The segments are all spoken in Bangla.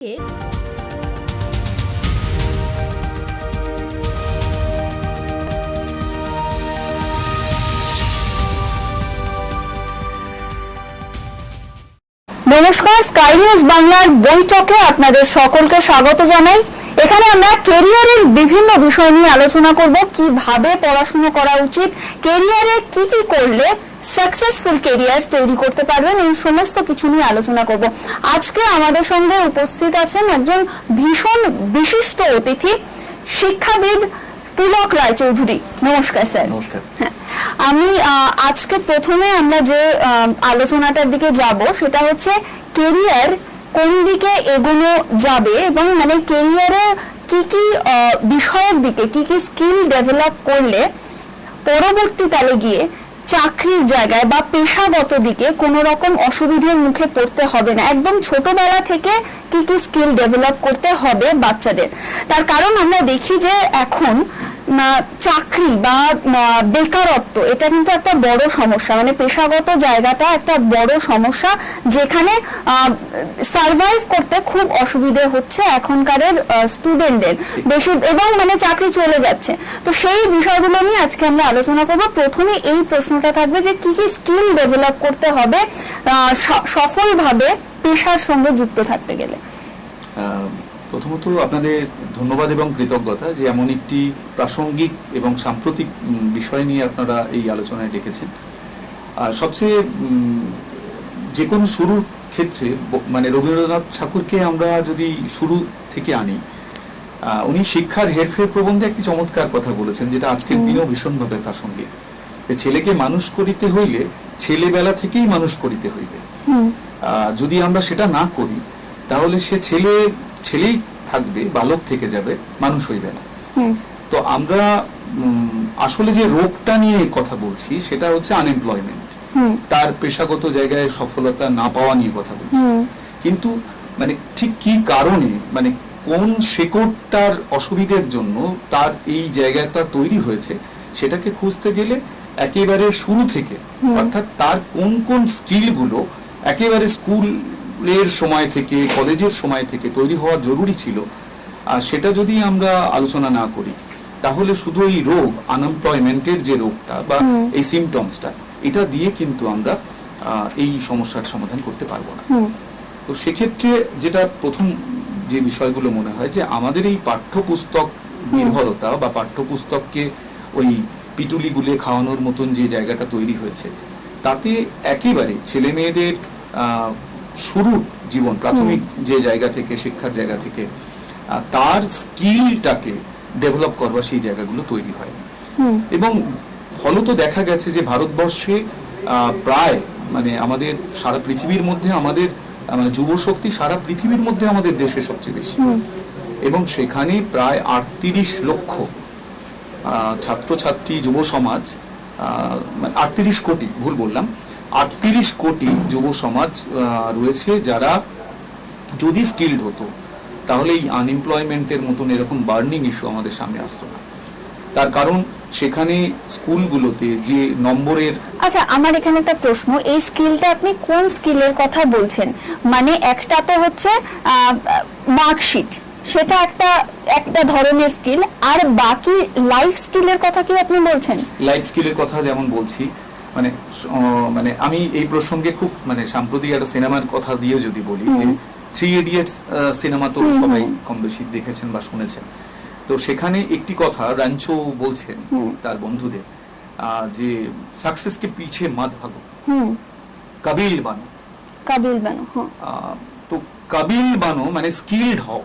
নমস্কার, স্কাই নিউজ বাংলার বৈঠকে আপনাদের সকলকে স্বাগত জানাই। এখানে আমরা ক্যারিয়ারের বিভিন্ন বিষয় নিয়ে আলোচনা করব, কিভাবে পড়াশোনা করা উচিত, ক্যারিয়ারে কি কি করলে সাকসেসফুল ক্যারিয়ার তৈরি করতে পারবেন, এই সমস্ত কিছু নিয়ে আলোচনা করব। আজকে আমাদের সঙ্গে উপস্থিত আছেন একজন ভীষণ বিশিষ্ট অতিথি, শিক্ষাবিদ পুলক রায়চৌধুরী। নমস্কার স্যার। নমস্কার। আমি আজকে প্রথমে আমরা যে আলোচনাটার দিকে যাব সেটা হচ্ছে ক্যারিয়ার কোন দিকে এগোনো যাবে এবং মানে ক্যারিয়ারে কি কি বিষয়ের দিকে কি কি স্কিল ডেভেলপ করলে পরবর্তীকালে গিয়ে চাকরির জায়গায় বা পেশাগত দিকে কোনো রকম অসুবিধার মুখে পড়তে হবে না। একদম ছোটবেলা থেকে কি কি স্কিল ডেভেলপ করতে হবে বাচ্চাদের। তার কারণ আমরা দেখি যে এখন চাকরি বা বেকারত্ব এটা কিন্তু একটা বড় সমস্যা, মানে পেশাগত জায়গাটা একটা বড় সমস্যা, যেখানে সার্ভাইভ করতে খুব অসুবিধে হচ্ছে এখনকার স্টুডেন্টদের বেশি, এবং মানে চাকরি চলে যাচ্ছে। তো সেই বিষয়গুলো নিয়ে আজকে আমরা আলোচনা করব। প্রথমে এই প্রশ্নটা থাকবে যে কি কি স্কিল ডেভেলপ করতে হবে সফলভাবে পেশার সঙ্গে যুক্ত থাকতে গেলে। প্রথমত আপনাদের ধন্যবাদ এবং কৃতজ্ঞতা যে এমন একটি প্রাসঙ্গিক এবং সাম্প্রতিক বিষয় নিয়ে আপনারা এই আলোচনায় ডেকেছেন। সবচেয়ে যে কোনো শুরুর ক্ষেত্রে মানে রবীন্দ্রনাথ ঠাকুরকে আমরা যদি শুরু থেকে আনি, উনি শিক্ষার হেরফের প্রবন্ধে একটি চমৎকার কথা বলেছেন, যেটা আজকের দিনেও ভীষণভাবে প্রাসঙ্গিক। ছেলেকে মানুষ করিতে হইলে ছেলেবেলা থেকেই মানুষ করিতে হইবে। যদি আমরা সেটা না করি তাহলে সে ছেলেই থাকবে, বালক থেকে যাবে, মানুষ হইবে না। তো আমরা আসলে যে রোগটা নিয়ে কথা বলছি সেটা হচ্ছে আনএমপ্লয়মেন্ট, তার পেশাগত জায়গায় সফলতা না পাওয়া নিয়ে কথা বলছি। কিন্তু মানে ঠিক কি কারণে, মানে কোন শেকড়টার অসুবিধার জন্য তার এই জায়গাটা তৈরি হয়েছে সেটাকে খুঁজতে গেলে একেবারে শুরু থেকে, অর্থাৎ তার কোন কোন স্কিলগুলো একেবারে স্কুলের সময় থেকে কলেজের সময় থেকে তৈরি হওয়া জরুরি ছিল, সেটা যদি আমরা আলোচনা না করি তাহলে শুধু এই রোগ, আনএমপ্লয়মেন্টের যে রোগটা বা এই সিমটমসটা, এটা দিয়ে কিন্তু আমরা এই সমস্যার সমাধান করতে পারবো না। তো সেক্ষেত্রে যেটা প্রথম যে বিষয়গুলো মনে হয় যে আমাদের এই পাঠ্যপুস্তক নির্ভরতা বা পাঠ্যপুস্তককে ওই পিটুলি গুলে খাওয়ানোর মতন যে জায়গাটা তৈরি হয়েছে, তাতে একেবারে ছেলে মেয়েদের শুরুর জীবন, প্রাথমিক যে জায়গা থেকে, শিক্ষার জায়গা থেকে তার স্কিলটাকে ডেভেলপ করবার সেই জায়গাগুলো তৈরি হয়। এবং ফলত দেখা গেছে যে ভারতবর্ষে প্রায় মানে আমাদের সারা পৃথিবীর মধ্যে আমাদের মানে যুব শক্তি সারা পৃথিবীর মধ্যে আমাদের দেশে সবচেয়ে বেশি, এবং সেখানে প্রায় 38 লক্ষ ছাত্রছাত্রী, যুব সমাজ, 38 কোটি, ভুল বললাম, 38 কোটি যুব সমাজ রয়েছে যারা যদি স্কিলড হতো তাহলে এই আনএমপ্লয়মেন্টের মতন এরকম বার্নিং ইস্যু আমাদের সামনে আসতো না। তার কারণ সেখানে স্কুলগুলোতে যে নম্বরের। আচ্ছা, আমার এখানে একটা প্রশ্ন, এই স্কিলটা আপনি কোন স্কিলের কথা বলছেন? মানে একটা তো হচ্ছে মার্কশিট, সেটা একটা ধরনের স্কিল, আর বাকি লাইফ স্কিলের কথা কি আপনি বলছেন? লাইফ স্কিলের কথা যেমন বলছি, মানে আমি এই প্রসঙ্গে খুব মানে সাম্প্রতিক একটা সিনেমার কথা দিয়ে যদি বলি, যে 3 ইডিয়টস সিনেমা তো সবাই কম বেশি দেখেছেন বা শুনেছেন। তো সেখানে একটি কথা রাঞ্চো বলছেন তার বন্ধুদের, যে সাকসেসকে পিছে মত ভাগো, কাবিল বানো। তো কাবিল বানো মানে স্কিলড হও।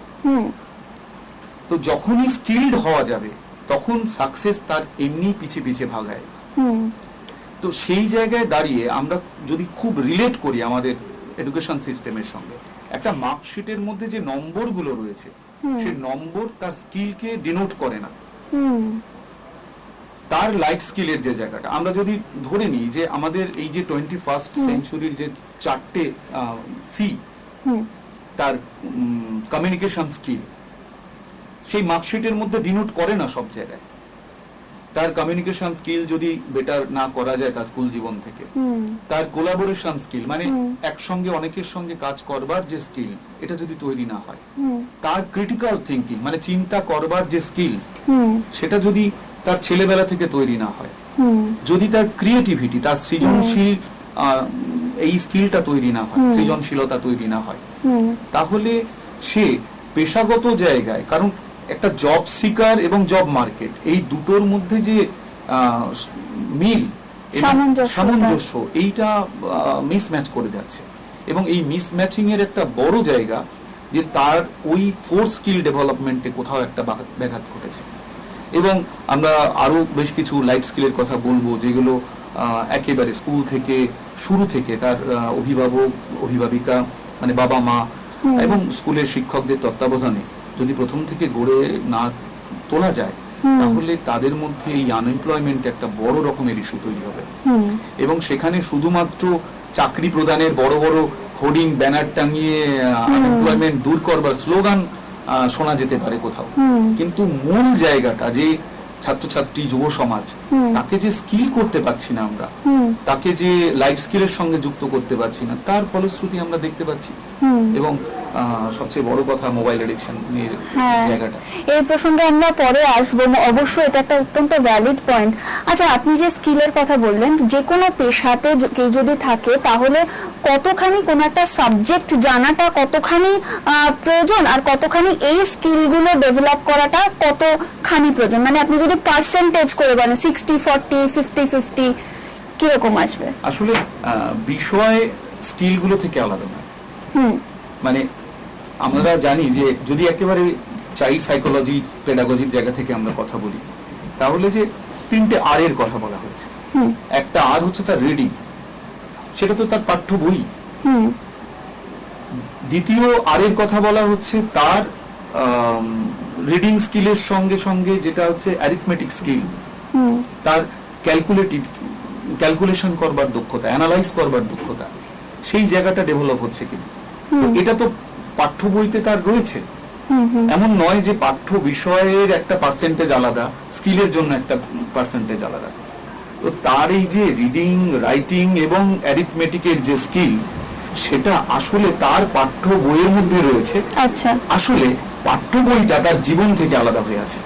তো যখনই স্কিলড হওয়া যাবে তখন সাকসেস তার এমনি পিছে পিছে ভাগায়। তো সেই জায়গায় দাঁড়িয়ে আমরা যদি খুব রিলেট করি আমাদের এডুকেশন সিস্টেমের সঙ্গে, একটা মার্কশিটের মধ্যে যে নম্বরগুলো রয়েছে সেই নম্বর তার স্কিলকে ডিনোট করে না। তার লাইফ স্কিলের যে জায়গাটা আমরা যদি ধরে নিই যে আমাদের এই যে 21st সেঞ্চুরির যে 4টে সি, তার কমিউনিকেশন স্কিল সেই মার্কশিটের মধ্যে ডিনোট করে না সব জায়গায়। তার কমিউনিকেশন স্কিল যদি বেটার না করা যায় তার স্কুল জীবন থেকে, তার কোলাবোরেশন স্কিল মানে একসঙ্গে অনেকের সঙ্গে কাজ করবার যে স্কিল এটা যদি তৈরি না হয়, তার ক্রিটিক্যাল থিঙ্কিং মানে চিন্তা করবার যে স্কিল সেটা যদি তার ছেলেবেলা থেকে তৈরি না হয়, যদি তার ক্রিয়েটিভিটি তার সৃজনশীল এই স্কিলটা তৈরি না হয়, সৃজনশীলতা তৈরি না হয়, তাহলে সে পেশাগত জায়গায়, কারণ একটা জব সিকার এবং জব মার্কেট এই দুটোর মধ্যে যে মিল সামঞ্জস্য এইটা মিসম্যাচ করে যাচ্ছে, এবং এই মিসম্যাচিং এর একটা বড় জায়গা যে তার ওই ফোর স্কিল ডেভেলপমেন্টে কোথাও একটা ব্যাঘাত ঘটেছে। এবং আমরা আরো বেশ কিছু লাইফ স্কিলের কথা বলবো যেগুলো একেবারে স্কুল থেকে শুরু থেকে তার অভিভাবক অভিভাবিকা মানে বাবা মা এবং স্কুলের শিক্ষকদের তত্ত্বাবধানে যদি প্রথম থেকে গড়ে না তোলা যায় তাহলে তাদের মধ্যে এই আনএমপ্লয়মেন্ট একটা বড় রকমের ইস্যু তৈরি হবে। এবং সেখানে শুধুমাত্র চাকরি প্রদানের বড় বড় হোর্ডিং ব্যানার টাঙিয়ে আনএমপ্লয়মেন্ট দূর করবার স্লোগান শোনা যেতে পারে কোথাও, কিন্তু মূল জায়গাটা যে ছাত্রছাত্রী যুব সমাজ তাকে যে স্কিল করতে পারছি না আমরা, তাকে যে লাইফ স্কিলের সঙ্গে যুক্ত করতে পারছি না, তার ফলশ্রুতি আমরা দেখতে পাচ্ছি। এবং সবচেয়ে বড় কথা মোবাইল এডিকশন এর জায়গাটা, এই প্রসঙ্গে আমরা পরে আসবো, অবশ্যই এটা একটা অত্যন্ত ভ্যালিড পয়েন্ট। আচ্ছা, আপনি যে স্কিলের কথা বললেন, যে কোনো পেশাতে কেউ যদি থাকে তাহলে কতখানি কোনো একটা সাবজেক্ট জানাটা কতখানি প্রয়োজন, আর কতখানি এই স্কিলগুলো ডেভেলপ করাটা কতখানি প্রয়োজন, মানে আপনি যদি পার্সেন্টেজ করে বলেন 60-40 50-50 কিরকম আসবে? আসলে বিষয় স্কিলগুলো থেকে আলাদা নয়। মানে আমরা জানি যে যদি একেবারে চাইল্ড সাইকোলজি পেডাগজির জায়গা থেকে আমরা কথা বলি তাহলে যে তিনটে আর এর কথা বলা হয়েছে। একটা আর হচ্ছে তার রিডিং, সেটা তো তার পাঠ্য বই। দ্বিতীয় আর এর কথা বলা হচ্ছে তার রিডিং স্কিলের সঙ্গে সঙ্গে যেটা হচ্ছে অ্যারিথমেটিক স্কিল, তার ক্যালকুলেশন করবার দক্ষতা, অ্যানালাইজ করবার দক্ষতা, সেই জায়গাটা ডেভেলপ হচ্ছে কিনা। তো এটা তো পাঠ্য বইতে তার রয়েছে, এমন নয় যে পাঠ্য বিষয়ের একটা পার্সেন্টেজ আলাদা, স্কিলের জন্য একটা পার্সেন্টেজ আলাদা। তো তার এই যে রিডিং রাইটিং এবং অ্যারিথমেটিকের যে স্কিল সেটা আসলে তার পাঠ্য বইয়ের মধ্যে রয়েছে। আচ্ছা, আসলে পাঠ্য বইটা তার জীবন থেকে আলাদা হয়ে আছে।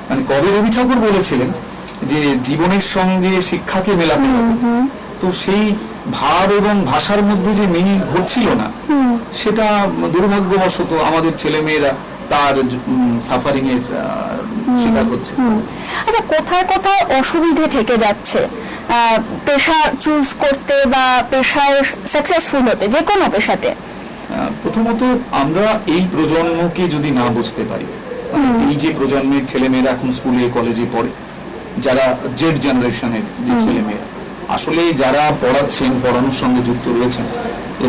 মানে কবি রবি ঠাকুর বলেছিলেন যে জীবনের সঙ্গে শিক্ষাকে মেলাতে হবে, তো সেই ভাব এবং ভাষার মধ্যে যে মিল ঘটছিল না সেটা দুর্ভাগ্যবশত আমাদের ছেলে মেয়েরা তার সাফারিং এর শিকার হচ্ছে। আচ্ছা, কোথায় কোথায় অসুবিধে থেকে যাচ্ছে পেশা চুজ করতে বা পেশায় সাকসেসফুল হতে, যে কোনো পেশাতে? প্রথমত আমরা এই প্রজন্মকে যদি না বুঝতে পারি, এই যে প্রজন্মের ছেলেমেয়েরা এখন স্কুলে কলেজে পড়ে, যারা জেড জেনারেশনের যে ছেলেমেয়েরা, আসলে যারা পড়াচ্ছেন পড়ানোর সঙ্গে যুক্ত রয়েছেন,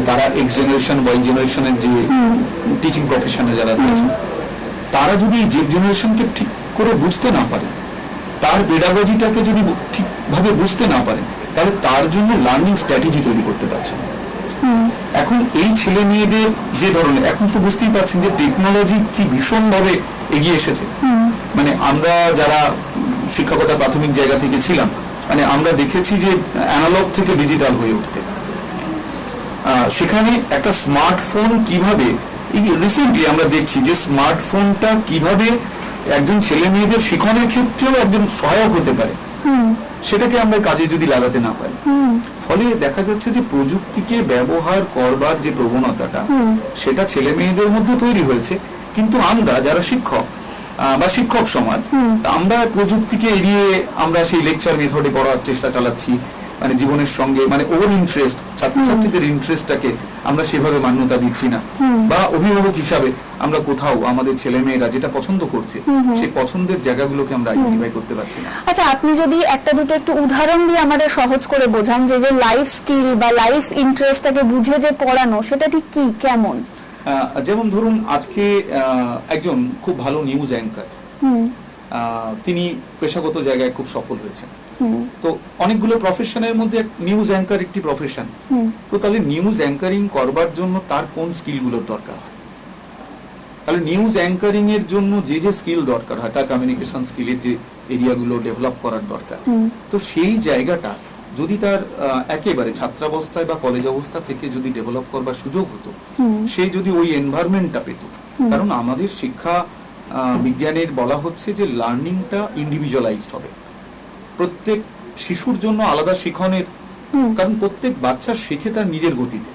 তারা এক্স জেনারেশন ওয়াই জেনারেশনের যে টিচিং প্রফেশনে যারা রয়েছেন, তারা যদি এই জেড জেনারেশনকে ঠিক করে বুঝতে না পারে, তার পেডাগজিটাকে যদি ঠিকভাবে বুঝতে না পারে, তাহলে তার জন্য লার্নিং স্ট্র্যাটেজি তৈরি করতে পারছে না। এখন এই ছেলে মেয়েদের যে ধরনের, এখন তো বুঝতেই পারছেন যে টেকনোলজি কি ভীষণভাবে এগিয়ে এসেছে। মানে আমরা যারা শিক্ষকতা প্রাথমিক জায়গা থেকে ছিলাম, মানে আমরা দেখেছি যে অ্যানালগ থেকে ডিজিটাল হয়ে উঠতে, সেখানে একটা স্মার্টফোন কিভাবে, এই রিসেন্টলি আমরা দেখছি যে স্মার্টফোনটা কিভাবে একজন ছেলে মেয়েদের শিক্ষণের ক্ষেত্রেও একজন সহায়ক হতে পারে, সেটাকে আমরা কাজে যদি লাগাতে না পারি, ফলে দেখা যাচ্ছে যে প্রযুক্তিকে ব্যবহার করবার যে প্রবণতাটা সেটা ছেলে মেয়েদের মধ্যে তৈরি হয়েছে, কিন্তু আমরা যারা শিক্ষক বা শিক্ষক সমাজ, আমরা প্রযুক্তিকে এড়িয়ে আমরা সেই লেকচার মেথডে পড়ার চেষ্টা চালাচ্ছি। মানে জীবনের সঙ্গে মানে ওর ইন্টারেস্ট, ছাত্রছাত্রীদের ইন্টারেস্টটাকে আমরা সেভাবে মান্যতা দিচ্ছি না, বা অভিভাবক হিসাবে আমরা কোথাও আমাদের ছেলে মেয়েরা যেটা পছন্দ করছে সেই পছন্দের জায়গাগুলোকে আমরা আইডেন্টিফাই করতে পারছি না। আচ্ছা, আপনি যদি একটা দুটো একটু উদাহরণ দিয়ে আমাদের সহজ করে বোঝান যে লাইফ স্কিল বা লাইফ ইন্টারেস্টটাকে বুঝে যে পড়ানো, সেটা ঠিক কি, কেমন? যেমন ধরুন আজকে একজন খুব ভালো নিউজ অ্যাঙ্কার, তিনি পেশাগত জায়গায় খুব সফল হয়েছেন। তো অনেকগুলো প্রফেশনের মধ্যে নিউজ অ্যাঙ্কার একটি প্রফেশন। তো তাহলে নিউজ অ্যাঙ্কারিং করবার জন্য তার কোন স্কিলগুলোর দরকার হয়? তাহলে নিউজ অ্যাঙ্কারিং এর জন্য যে যে স্কিল দরকার হয়, তার কমিউনিকেশন স্কিলের যে এরিয়াগুলো ডেভেলপ করার দরকার, তো সেই জায়গাটা যদি তার একেবারে ছাত্রাবস্থায় বা কলেজ অবস্থা থেকে যদি ডেভেলপ করবার সুযোগ হতো, সেই যদি ওই এনভায়রনমেন্টটা পেত। কারণ আমাদের শিক্ষা বিজ্ঞানের বলা হচ্ছে যে লার্নিংটা ইন্ডিভিজুয়ালাইজড হবে, প্রত্যেক শিশুর জন্য আলাদা শিখনের, কারণ প্রত্যেক বাচ্চা শেখে তার নিজের গতিতে।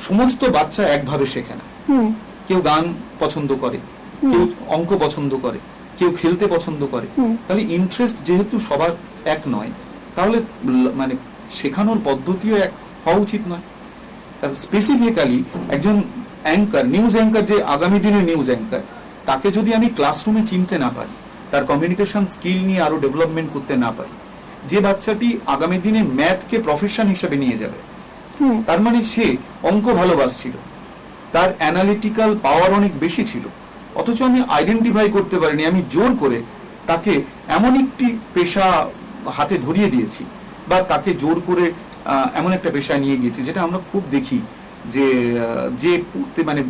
সমস্ত বাচ্চা একভাবে শেখে না। কেউ গান পছন্দ করে, কেউ অঙ্ক পছন্দ করে, কেউ খেলতে পছন্দ করে। তাহলে ইন্টারেস্ট যেহেতু সবার এক নয়, তাহলে মানে শেখানোর পদ্ধতিও এক হওয়া উচিত নয়। তাহলে স্পেসিফিক্যালি একজন অ্যাঙ্কার, নিউজ অ্যাঙ্কার, যে আগামী দিনের নিউজ অ্যাঙ্কার, তাকে যদি আমি ক্লাসরুমে চিনতে না পারি, তার কমিউনিকেশন স্কিল নিয়ে আরো ডেভেলপমেন্ট করতে না পারি, যে বাচ্চাটি আগামী দিনে ম্যাথকে প্রফেশন হিসেবে নিয়ে যাবে, তার মানে সে অঙ্ক ভালোবাসছিল, তার অ্যানালিটিক্যাল পাওয়ার অনেক বেশি ছিল, অথচ আমি আইডেন্টিফাই করতে পারিনি, আমি জোর করে তাকে এমন একটি পেশা হাতে ধরিয়ে দিয়েছি, বা তাকে জোর করে এমন একটা পেশায় নিয়ে গিয়েছি, যেটা আমরা খুব দেখি যে পড়তে মানে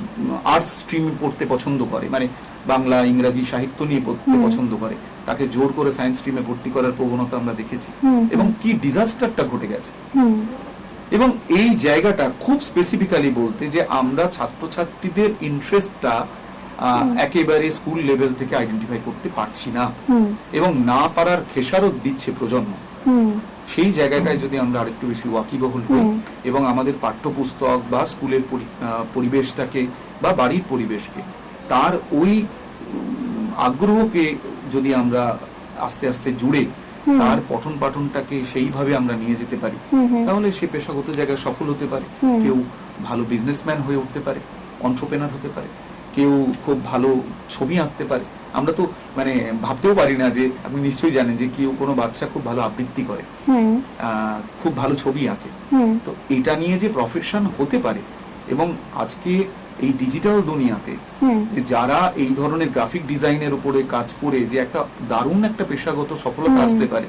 আর্টস স্ট্রিম পড়তে পছন্দ করে, মানে বাংলা ইংরাজি সাহিত্য নিয়ে পড়তে পছন্দ করে, তাকে জোর করে সায়েন্স স্ট্রিমে ভর্তি করার প্রবণতা আমরা দেখেছি, এবং কি ডিজাস্টারটা ঘটে গেছে। এবং এই জায়গাটা খুব স্পেসিফিক্যালি বলতে, যে আমরা ছাত্রছাত্রীদের ইন্টারেস্টটা একেবারে স্কুল লেভেল থেকে আইডেন্টিফাই করতে পারছি না, এবং না পারার খেসারত দিচ্ছে প্রজন্ম। সেই জায়গাটায় যদি আমরা আরেকটু বেশি ওয়াকিবহুল হই, এবং আমাদের পাঠ্যপুস্তক বা স্কুলের পরিবেশটাকে বা বাড়ির পরিবেশকে, তার ওই আগ্রহকে যদি আমরা আস্তে আস্তে জুড়ে তার পঠন পাঠনটাকে সেইভাবে আমরা নিয়ে যেতে পারি, তাহলে সে পেশাগত জায়গায় সফল হতে পারে। কেউ ভালো বিজনেসম্যান হয়ে উঠতে পারে, এন্টারপ্রেনার হতে পারে, কেউ খুব ভালো ছবি আঁকতে পারে। আমরা তো মানে ভাবতেও পারি না, যে আপনি নিশ্চয়ই জানেন যে কেউ কোনো বাচ্চা খুব ভালো আবৃত্তি করে, খুব ভালো ছবি আঁকে, তো এটা নিয়ে যে প্রফেশন হতে পারে। এবং আজকে এই ডিজিটাল দুনিয়াতে যে যারা এই ধরনের গ্রাফিক ডিজাইনের উপরে কাজ করে যে একটা দারুণ একটা পেশাগত সফলতা আসতে পারে,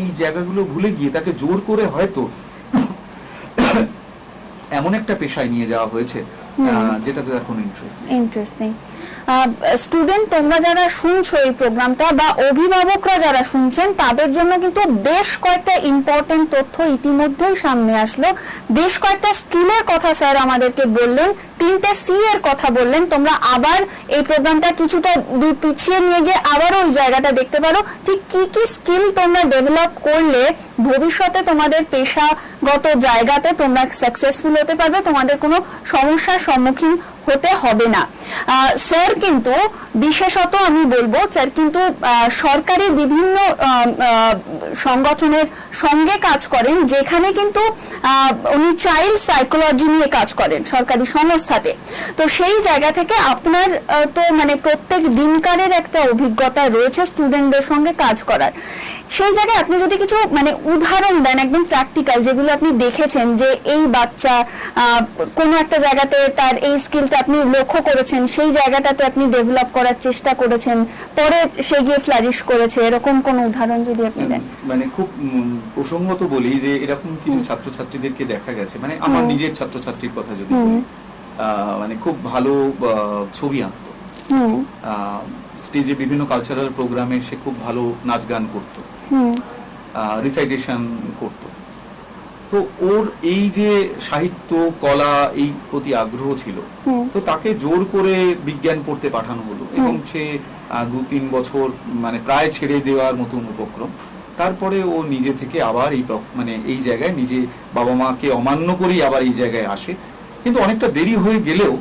এই জায়গাগুলো ভুলে গিয়ে তাকে জোর করে হয়তো এমন একটা পেশায় নিয়ে যাওয়া হয়েছে যেটাতে তার কোনো ইন্টারেস্ট নেই। স্টুডেন্ট, তোমরা যারা শুনছো এই প্রোগ্রামটা, বা অভিভাবকরা যারা শুনছেন, তাদের জন্য কিন্তু বেশ কয়েকটা ইম্পর্টেন্ট তথ্য ইতিমধ্যেই সামনে আসলো। বেশ কয়েকটা স্কিলের কথা স্যার আমাদেরকে বললেন, 3টে সি এর কথা বললেন। তোমরা আবার এই প্রোগ্রামটা কিছুটা দূর পিছিয়ে নিয়ে গিয়ে আবারও ওই জায়গাটা দেখতে পারো, ঠিক কি কি স্কিল তোমরা ডেভেলপ করলে ভবিষ্যতে তোমাদের পেশাগত জায়গাতে তোমরা সাকসেসফুল হতে পারবে, তোমাদের কোনো সমস্যার সম্মুখীন হতে হবে না। স্যার কিন্তু বিশেষত আমি বলবো, স্যার কিন্তু সরকারি বিভিন্ন সংগঠনের সঙ্গে কাজ করেন, যেখানে কিন্তু উনি চাইল্ড সাইকোলজি নিয়ে কাজ করেন সরকারি সংস্থাতে। তো সেই জায়গা থেকে আপনার তো মানে প্রত্যেক দিনকারের একটা অভিজ্ঞতা রয়েছে স্টুডেন্টদের সঙ্গে কাজ করার। সেই জায়গায় আপনি যদি কিছু মানে উদাহরণ দেন, একদম প্র্যাকটিক্যাল, যেগুলো আপনি দেখেছেন যে এই বাচ্চা কোনো একটা জায়গাতে তার এই স্কিলটা আপনি লক্ষ্য করেছেন, সেই জায়গাটাতে আপনি ডেভেলপ করার চেষ্টা করেছেন, পরে সে গিয়ে ফ্লারিশ করেছে, এরকম কোন উদাহরণ যদি আপনি দেন। মানে খুব প্রসঙ্গত বলি যে এরকম কিছু ছাত্রছাত্রীদেরকে দেখা গেছে, মানে আমার নিজের ছাত্রছাত্রীর কথা যদি বলি, মানে খুব ভালো ছবি আঁকতো, স্টেজে বিভিন্ন কালচারাল প্রোগ্রামে সে খুব ভালো নাচ গান করতো, রিসাইটেশন করতো। তো ওর এই যে সাহিত্য কলা এই প্রতি আগ্রহ ছিল, তো তাকে জোর করে বিজ্ঞান পড়তে পাঠানো হলো, এবং সে 2-3 বছর মানে প্রায় ছেড়ে দেওয়ার মতন উপক্রম। তারপরে ও নিজে থেকে আবার মানে এই জায়গায় নিজে বাবা মাকে অমান্য করেই আবার এই জায়গায় আসে, কিন্তু অনেকটা দেরি হয়ে গেলেও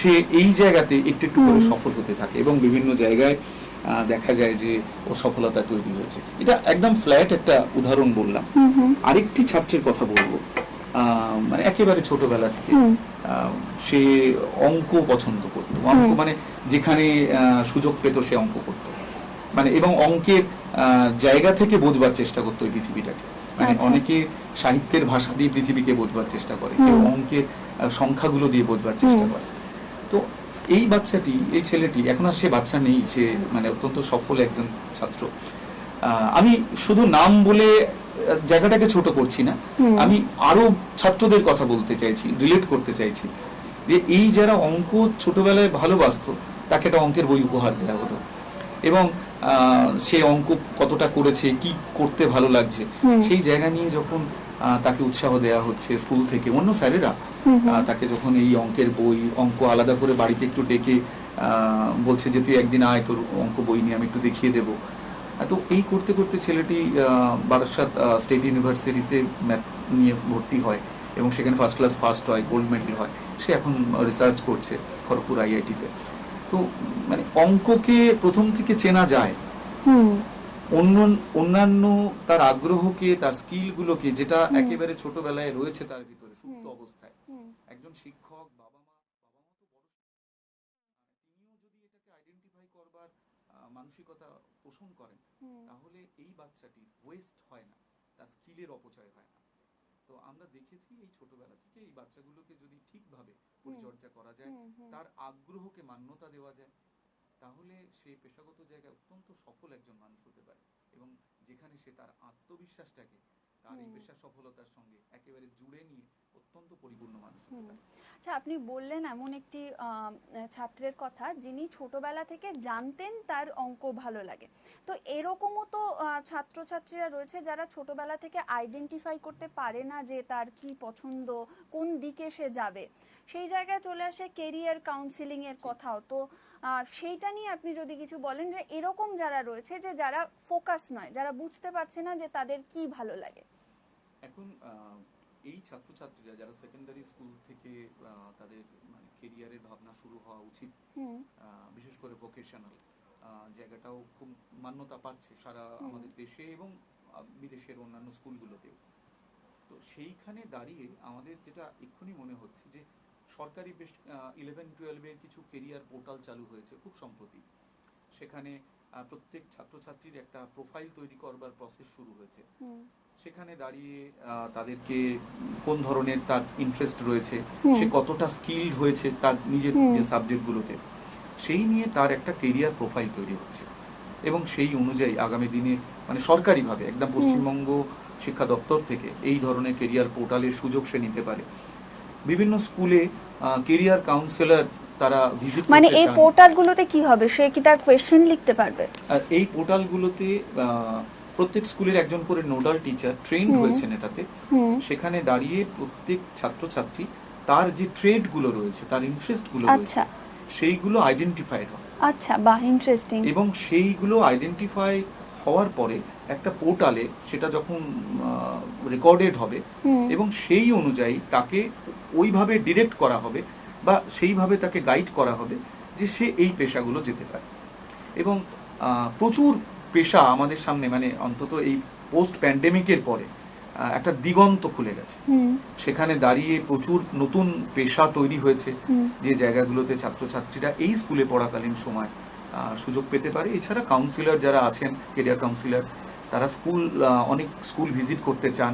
সে এই জায়গাতে একটু একটু করে সফল হতে থাকে, এবং বিভিন্ন জায়গায় দেখা যায় যে ওর সফলতা তৈরি হয়েছে। এটা একদম ফ্ল্যাট একটা উদাহরণ বললাম। আরেকটি ছাত্রের কথা বলবো, মানে একেবারে ছোটবেলা থেকে সে অঙ্ক পছন্দ করতো, অঙ্ক মানে যেখানে সুযোগ পেত সে অঙ্ক করতো, মানে এবং অঙ্কের জায়গা থেকে বোঝবার চেষ্টা করতো এই পৃথিবীটাকে। মানে অনেকে সাহিত্যের ভাষা দিয়ে পৃথিবীকে বোঝবার চেষ্টা করে, কেউ অঙ্কের সংখ্যাগুলো দিয়ে বোঝবার চেষ্টা করে। তো এই বাচ্চাটি, এই ছেলেটি, এখন আর সে বাচ্চা নেই, সে মানে অত্যন্ত সফল একজন ছাত্র। আমি শুধু নাম বলে জায়গাটাকে ছোট করছি না, আমি আরো ছাত্রদের কথা বলতে চাইছি, রিলেট করতে চাইছি যে এই যারা অঙ্ক ছোটবেলায় ভালোবাসতো তাকে একটা অঙ্কের বই উপহার দেওয়া হলো, এবং সে অঙ্ক কতটা করেছে, কি করতে ভালো লাগছে, সেই জায়গা নিয়ে যখন তাকে উৎসাহ দেওয়া হচ্ছে স্কুল থেকে, অন্য স্যারেরা তাকে যখন এই অঙ্কের বই, অঙ্ক আলাদা করে বাড়িতে একটু ডেকে বলছে যে তুই একদিন আয়, তোর অঙ্ক বই নিয়ে আমি একটু দেখিয়ে দেবো। তো এই করতে করতে ছেলেটি বারাসাত স্টেট ইউনিভার্সিটিতে ম্যাথ নিয়ে ভর্তি হয় এবং সেখানে ফার্স্ট ক্লাস ফার্স্ট হয়, গোল্ড মেডেল হয়। সে এখন রিসার্চ করছে খড়গপুর IIT-তে। তো মানে অঙ্ককে প্রথম থেকে চেনা যায়, অন্যান্য তার আগ্রহকে, তার স্কিলগুলোকে, যেটা একেবারে ছোটবেলায় রয়েছে তার ভিতরে সুপ্ত অবস্থায়। একজন শিক্ষক, বাবা মা তো বড়, তিনিও যদি এটাকে আইডেন্টিফাই করবার মানসিকতা পোষণ করেন, তাহলে এই বাচ্চাটি ওয়েস্ট হয় না, তার স্কিলের অপচয় হয় না। তো আমরা দেখেছি এই ছোটবেলা থেকে এই বাচ্চাগুলোকে যদি ঠিকভাবে পরিচর্যা করা যায়, তার আগ্রহকে মান্যতা দেওয়া যায়, তাহলে সে পেশাগত জায়গায় অত্যন্ত সফল একজন মানুষ হতে পারে, এবং যেখানে সে তার আত্মবিশ্বাসটাকে তার এই পেশার সফলতার সঙ্গে একেবারে জুড়ে নিয়ে অত্যন্ত পরিপূর্ণ মানুষ হতে পারে। আচ্ছা, আপনি বললেন এমন একটি ছাত্রের কথা যিনি ছোটবেলা থেকে জানতেন তার অঙ্ক ভালো লাগে। তো এরকমও তো ছাত্রছাত্রীরা রয়েছে যারা ছোটবেলা থেকে আইডেন্টিফাই করতে পারে না যে তার কি পছন্দ, কোন দিকে সে যাবে। সেই জায়গায় চলে আসে কেরিয়ার কাউন্সিলিং এর কথাও। তো সেইটা নিয়ে আপনি যদি কিছু বলেন, যে এরকম যারা রয়েছে যে যারা ফোকাস নয়, যারা বুঝতে পারছে না যে তাদের কি ভালো লাগে। এখন এই ছাত্রছাত্রীরা যারা সেকেন্ডারি স্কুল থেকে তাদের মানে কেরিয়ারের ভাবনা শুরু হওয়া উচিত, বিশেষ করে ভোকেশনাল জায়গাটাও খুব মান্যতা পাচ্ছে সারা আমাদের দেশে এবং বিদেশের অন্যান্য স্কুলগুলোতেও। তো সেইখানে দাঁড়িয়ে আমাদের যেটা এক্ষুনি মনে হচ্ছে যে সরকারি বেশ 11-12-এর কিছু কেরিয়ার পোর্টাল চালু হয়েছে খুব সম্প্রতি। সেখানে প্রত্যেক ছাত্রছাত্রীর একটা প্রোফাইল তৈরি করবার প্রসেস শুরু হয়েছে। সেখানে দাঁড়িয়ে তাদেরকে কোন ধরনের তার ইন্টারেস্ট রয়েছে, সে কতটা স্কিলড হয়েছে তার নিজের যে সাবজেক্টগুলোতে, সেই নিয়ে তার একটা কেরিয়ার প্রোফাইল তৈরি হচ্ছে, এবং সেই অনুযায়ী আগামী দিনে মানে সরকারিভাবে একদম পশ্চিমবঙ্গ শিক্ষা দপ্তর থেকে এই ধরনের কেরিয়ার পোর্টালের সুযোগ সে নিতে পারে। বিভিন্ন স্কুলে কেরিয়ার কাউন্সিলর তারা ভিজিট করতে চান। মানে এই পোর্টালগুলোতে কি হবে, সে কি তার কোয়েশ্চেন লিখতে পারবে? এই পোর্টালগুলোতে প্রত্যেক স্কুলের একজন করে নোডাল টিচার ট্রেন্ড হয়েছেন এটাতে। সেখানে দাঁড়িয়ে প্রত্যেক ছাত্রছাত্রী তার যে ট্রেডগুলো রয়েছে, তার ইন্টারেস্টগুলো রয়েছে, সেইগুলো আইডেন্টিফাইড হয়। আচ্ছা, বাহ, ইন্টারেস্টিং। এবং সেইগুলো আইডেন্টিফাই হওয়ার পরে একটা পোর্টালে সেটা যখন রেকর্ডেড হবে এবং সেই অনুযায়ী তাকে ওইভাবে ডিরেক্ট করা হবে বা সেইভাবে তাকে গাইড করা হবে যে সে এই পেশাগুলো যেতে পারে। এবং প্রচুর পেশা আমাদের সামনে, মানে অন্তত এই পোস্ট প্যান্ডেমিকের পরে একটা দিগন্ত খুলে গেছে। সেখানে দাঁড়িয়ে প্রচুর নতুন পেশা তৈরি হয়েছে, যে জায়গাগুলোতে ছাত্রছাত্রীরা এই স্কুলে পড়াকালীন সময় সুযোগ পেতে পারে। এছাড়া কাউন্সিলর যারা আছেন, কেরিয়ার কাউন্সিলর, তারা অনেক স্কুল ভিজিট করতে চান,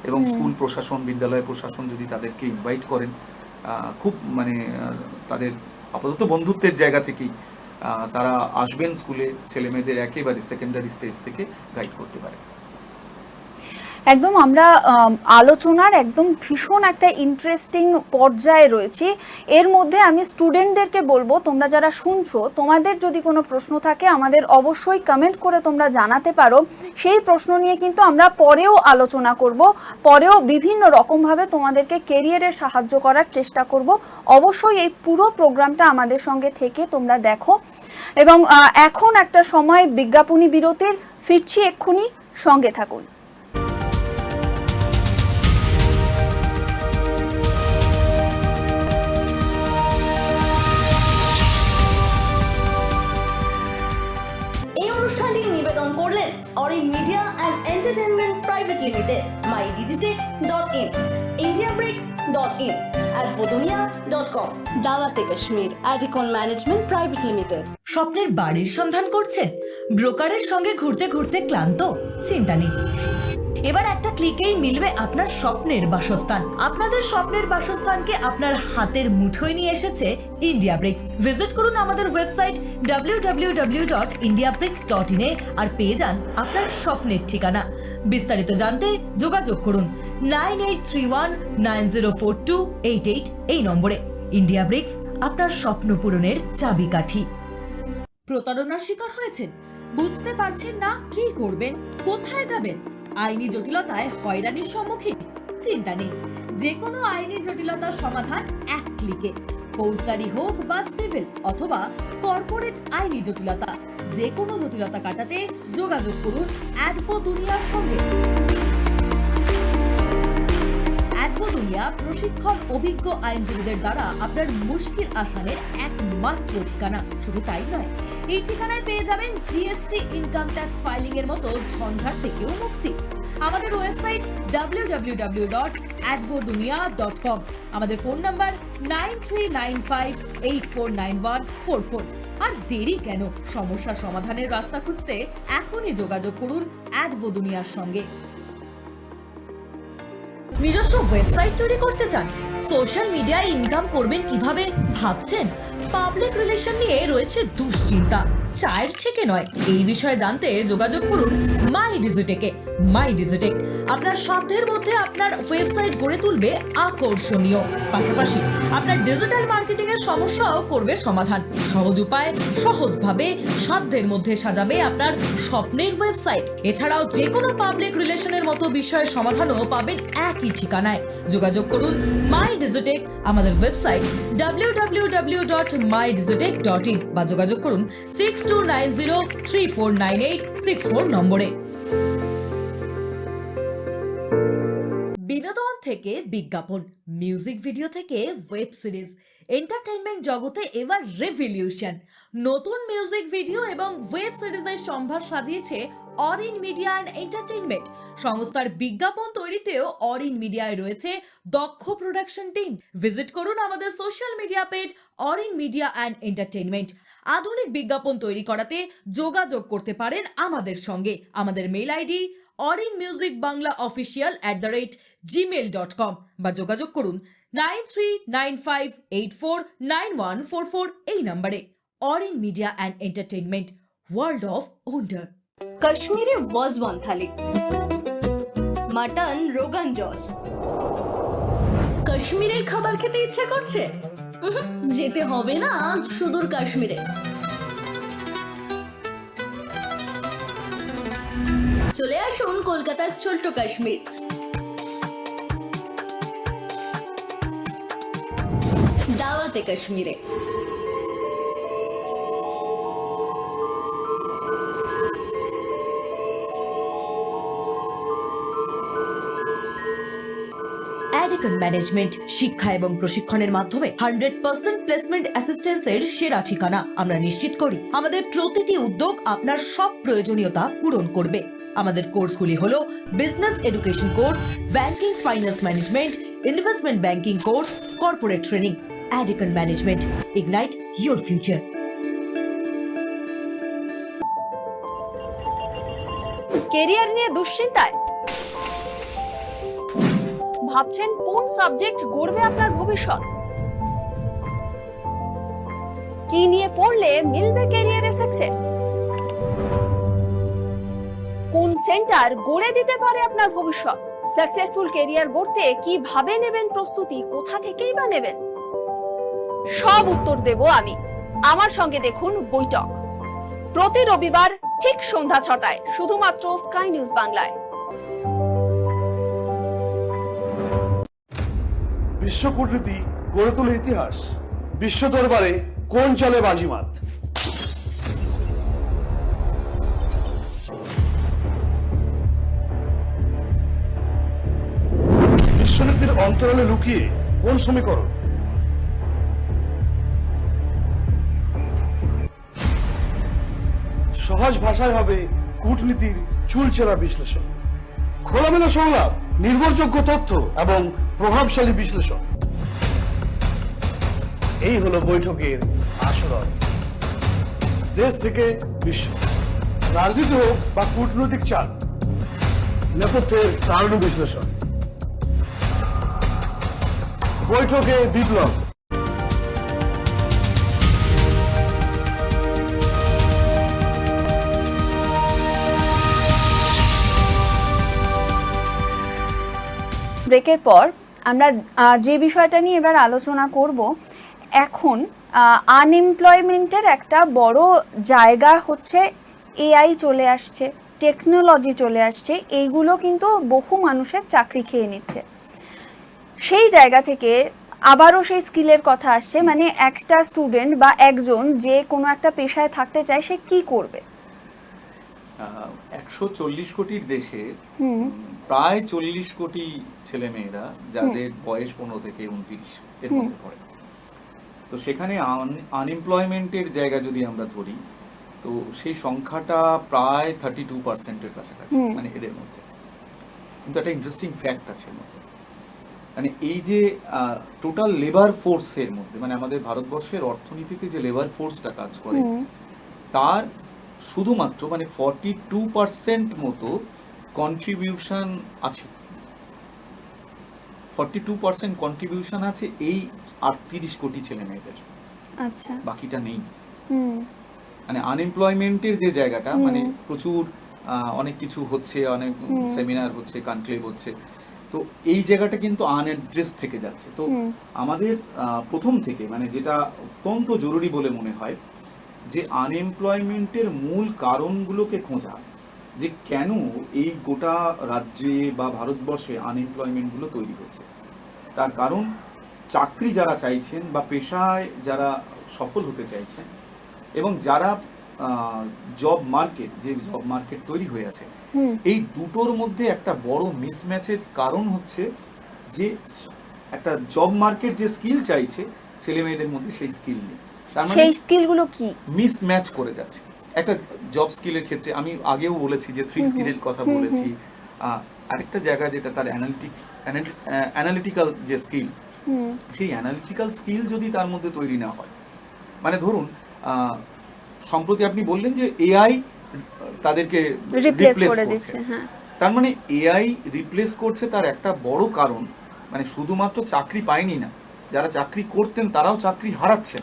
এবং স্কুল প্রশাসন, বিদ্যালয় প্রশাসন যদি তাদেরকে ইনভাইট করেন, খুব মানে তাদের আপাতত বন্ধুত্বের জায়গা থেকেই তারা আসবেন স্কুলে, ছেলে মেয়েদের একেবারে সেকেন্ডারি স্টেজ থেকে গাইড করতে পারে। একদম আমরা আলোচনার একদম ভীষণ একটা ইন্টারেস্টিং পর্যায়ে রয়েছি। এর মধ্যে আমি স্টুডেন্টদেরকে বলবো, তোমরা যারা শুনছো, তোমাদের যদি কোনো প্রশ্ন থাকে আমাদের অবশ্যই কমেন্ট করে তোমরা জানাতে পারো। সেই প্রশ্ন নিয়ে কিন্তু আমরা পরেও আলোচনা করব, পরেও বিভিন্ন রকমভাবে তোমাদেরকে কেরিয়ারে সাহায্য করার চেষ্টা করব। অবশ্যই এই পুরো প্রোগ্রামটা আমাদের সঙ্গে থেকে তোমরা দেখো। এবং এখন একটা সময় বিজ্ঞাপনী বিরতির, ফিরছি এক্ষুনি, সঙ্গে থাকুন। করলেন Arin media and entertainment private limited, mydigitech.in, indiabricks.in, advodunia.com, দাওয়াতে কাশ্মীর, আদিকন ম্যানেজমেন্ট প্রাইভেট লিমিটেড। স্বপ্নের বাড়ির সন্ধান করছেন? ব্রোকারের সঙ্গে ঘুরতে ঘুরতে ক্লান্ত? চিন্তা নেই, এবার একটা ক্লিকেই মিলবে আপনার স্বপ্নের বাসস্থান। আপনাদের স্বপ্নের বাসস্থানকে আপনার হাতের মুঠোয় নিয়ে এসেছে ইন্ডিয়া ব্রিক্স। ভিজিট করুন আমাদের ওয়েবসাইট www.indiabricks.in এ আর পেয়ে যান আপনার স্বপ্নের ঠিকানা। বিস্তারিত জানতে যোগাযোগ করুন 9831904288 এই নম্বরে। ইন্ডিয়া ব্রিক্স আপনার স্বপ্ন পূরণের চাবিকাঠি। প্রতারণার শিকার হয়েছেন, বুঝতে পারছেন না কি করবেন, কোথায় যাবেন, আইনি জটিলতায় হয়রানির সম্মুখীন? চিন্তা নেই, যে কোনো আইনি জটিলতার সমাধান এক ক্লিকে। ফৌজদারি হোক বা সিভিল অথবা কর্পোরেট আইনি জটিলতা, যে কোনো জটিলতা কাটাতে যোগাযোগ করুন অ্যাডভো দুনিয়ার সঙ্গে। অ্যাডভো দুনিয়া প্রশিক্ষণ অভিজ্ঞ আইনজীবীদের দ্বারা আপনার মুশকিল আসানের একমাত্র ঠিকানা। শুধু তাই নয়, এই ঠিকানায় পেয়ে যাবেন জিএসটি, ইনকাম ট্যাক্স ফাইলিং এর মতো ঝঞ্ঝাট থেকেও মুক্তি। আমাদের ওয়েবসাইট www.advodunia.com, আমাদের ফোন নাম্বার 9395849144। আর দেরি কেন? সমস্যা সমাধানের রাস্তা খুঁজতে এখনই যোগাযোগ করুন অ্যাডভো দুনিয়ার সঙ্গে। নিজস্ব ওয়েবসাইট তৈরি করতে চান? সোশ্যাল মিডিয়ায় ইনকাম করবেন কিভাবে ভাবছেন? পাবলিক রিলেশন নিয়ে রয়েছে দুশ্চিন্তা? চায়ের থেকে নয়, এই বিষয়ে জানতে যোগাযোগ করুন মাই ডিজিটেকে। মাই ডিজিটেক আপনার সাধ্যের মধ্যে আপনার ওয়েবসাইট গড়ে তুলবে আকর্ষণীয়, পাশাপাশি আপনার ডিজিটাল মার্কেটিং এর সমস্যাও করবে সমাধান। সহজ উপায়, সহজভাবে সাধ্যের মধ্যে সাজাবে আপনার স্বপ্নের ওয়েবসাইট। এছাড়াও যে কোনো পাবলিক রিলেশনের মতো বিষয়ের সমাধানও পাবেন একই ঠিকানায়। যোগাযোগ করুন মাই ডিজিটেক, আমাদের ওয়েবসাইট www.mydigitech.in বা যোগাযোগ করুন 6290349864 নম্বরে। বিনোদন থেকে বিজ্ঞাপন, মিউজিক ভিডিও থেকে ওয়েব সিরিজ, এন্টারটেইনমেন্ট জগতে এবার রেভলিউশন। নতুন মিউজিক ভিডিও এবং ওয়েব সিরিজের সম্ভার সাজিয়েছে অরিন মিডিয়া অ্যান্ড এন্টারটেইনমেন্ট। সংস্থার বিজ্ঞাপন তৈরিতেও অরিন মিডিয়ায় রয়েছে দক্ষ প্রোডাকশন টিম। ভিজিট করুন আমাদের social media page Arin media and entertainment. আধুনিক বিজ্ঞাপন তৈরি করাতে যোগাযোগ করতে পারেন আমাদের সঙ্গে। আমাদের মেইল আইডি orinmusicbanglaofficial@gmail.com বা যোগাযোগ করুন 9395849144 এই নম্বরে। Arin media and entertainment, world of wonder. Kashmiri wazwan thali, mutton rogan josh. কাশ্মীরের খাবার খেতে ইচ্ছে করছে? যেতে হবে না সুদূর কাশ্মীরে। চলে আসুন কলকাতার ছোট্ট কাশ্মীর। দাওয়াতে কাশ্মীরে। অ্যাডিকন ম্যানেজমেন্ট, শিক্ষা এবং প্রশিক্ষণের মাধ্যমে 100% প্লেসমেন্ট অ্যাসিস্ট্যান্সের সেরা ঠিকানা। আমরা নিশ্চিত করি আমাদের প্রতিটি উদ্যোগ আপনার সব প্রয়োজনীয়তা পূরণ করবে। আমাদের কোর্সগুলি হলো business education course, banking finance management, investment banking course, corporate training. Adicon management, ignite your future. Career নিয়ে দুশ্চিন্তায় ভাবছেন কোন সাবজেক্ট গড়বে আপনার ভবিষ্যৎ? কি নিয়ে পড়লে মিলবে ক্যারিয়ারে সাকসেস? কোন সেন্টার গড়ে দিতে পারে আপনার ভবিষ্যৎ? সাকসেসফুল ক্যারিয়ার গড়তে কিভাবে নেবেন প্রস্তুতি, কোথা থেকেই বা নেবেন? সব উত্তর দেব আমি। আমার সঙ্গে দেখুন বৈঠক, প্রতি রবিবার ঠিক সন্ধ্যা 6টায়, শুধুমাত্র স্কাই নিউজ বাংলায়। বিশ্ব কূটনীতি গড়ে তোলে ইতিহাস, বিশ্ব দরবারে কোন চলে বাজিমাত। বিশ্বনীতির অন্তরালে লুকিয়ে কোন সমীকরণ? সহজ ভাষায় হবে কূটনীতির চুলচেরা বিশ্লেষণ, খোলামেলা সংলাপ, নির্ভরযোগ্য তথ্য এবং প্রভাবশালী বিশ্লেষণ। এই হলো বৈঠকের আসল অর্থ। দেশ থেকে বিশ্ব, রাজনীতি হোক বা কূটনৈতিক চাল, নেপথ্যের কারণ বিশ্লেষণ। বৈঠকে বিপ্লব। ব্রেকের পর আমরা যে বিষয়টা নিয়ে এবার আলোচনা করব এখন আনএমপ্লয়মেন্টের একটা বড় জায়গা হচ্ছে এআই চলে আসছে, টেকনোলজি চলে আসছে, এইগুলো কিন্তু বহু মানুষের চাকরি খেয়ে নিচ্ছে। সেই জায়গা থেকে আবারও সেই স্কিলের কথা আসছে, মানে একটা স্টুডেন্ট বা একজন যে কোনো একটা পেশায় থাকতে চায়, সে কি করবে? 140 কোটির দেশে প্রায় 40 কোটি ছেলে মেয়েরা যাদের বয়স 15 থেকে 29 এর মধ্যে পড়ে। তো সেখানে আনএমপ্লয়মেন্টের জায়গা যদি আমরা ধরি, তো সেই সংখ্যাটা প্রায় 32%-এর কাছাকাছি, মানে এদের মধ্যে। কিন্তু একটা ইন্টারেস্টিং ফ্যাক্ট আছে এর মধ্যে, মানে এই যে টোটাল লেবার ফোর্সের মধ্যে, মানে আমাদের ভারতবর্ষের অর্থনীতিতে যে লেবার ফোর্সটা কাজ করে, তার শুধুমাত্র মানে 42% মতো কন্ট্রিবিউশন আছে। 42% কন্ট্রিবিউশন আছে এই 38 কোটি ছেলে মেয়েদের, আচ্ছা, বাকিটা নেই। মানে আনএমপ্লয়মেন্টের যে জায়গাটা, মানে প্রচুর অনেক কিছু হচ্ছে, অনেক সেমিনার হচ্ছে, কনক্লেভ হচ্ছে, তো এই জায়গাটা কিন্তু আনঅ্যাড্রেস থেকে যাচ্ছে। তো আমাদের প্রথম থেকে মানে যেটা অত্যন্ত জরুরি বলে মনে হয় যে আনএমপ্লয়মেন্টের মূল কারণগুলোকে খোঁজা, যে কেন এই গোটা রাজ্যে বা ভারতবর্ষে আনএমপ্লয়মেন্টগুলো তৈরি হচ্ছে। তার কারণ চাকরি যারা চাইছেন বা পেশায় যারা সফল হতে চাইছেন, এবং যারা জব মার্কেট তৈরি হয়ে আছে, এই দুটোর মধ্যে একটা বড় মিসম্যাচের কারণ হচ্ছে যে একটা জব মার্কেট যে স্কিল চাইছে ছেলে মেয়েদের মধ্যে সেই স্কিল নেই। তার মানে সেই স্কিলগুলো কি মিসম্যাচ করে যাচ্ছে। একটা জব স্কিলের ক্ষেত্রে আমি আগেও বলেছি যে 3 স্কিলের কথা বলেছি। আরেকটা জায়গা যেটা তার অ্যানালিটিক্যাল যে স্কিল, সেই অ্যানালিটিক্যাল স্কিল যদি তার মধ্যে তৈরি না হয়, মানে ধরুন সম্প্রতি আপনি বললেন যে এআই তাদেরকে রিপ্লেস করছে, তার মানে এআই রিপ্লেস করছে তার একটা বড় কারণ মানে শুধুমাত্র চাকরি পায়নি না, যারা চাকরি করতেন তারাও চাকরি হারাচ্ছে।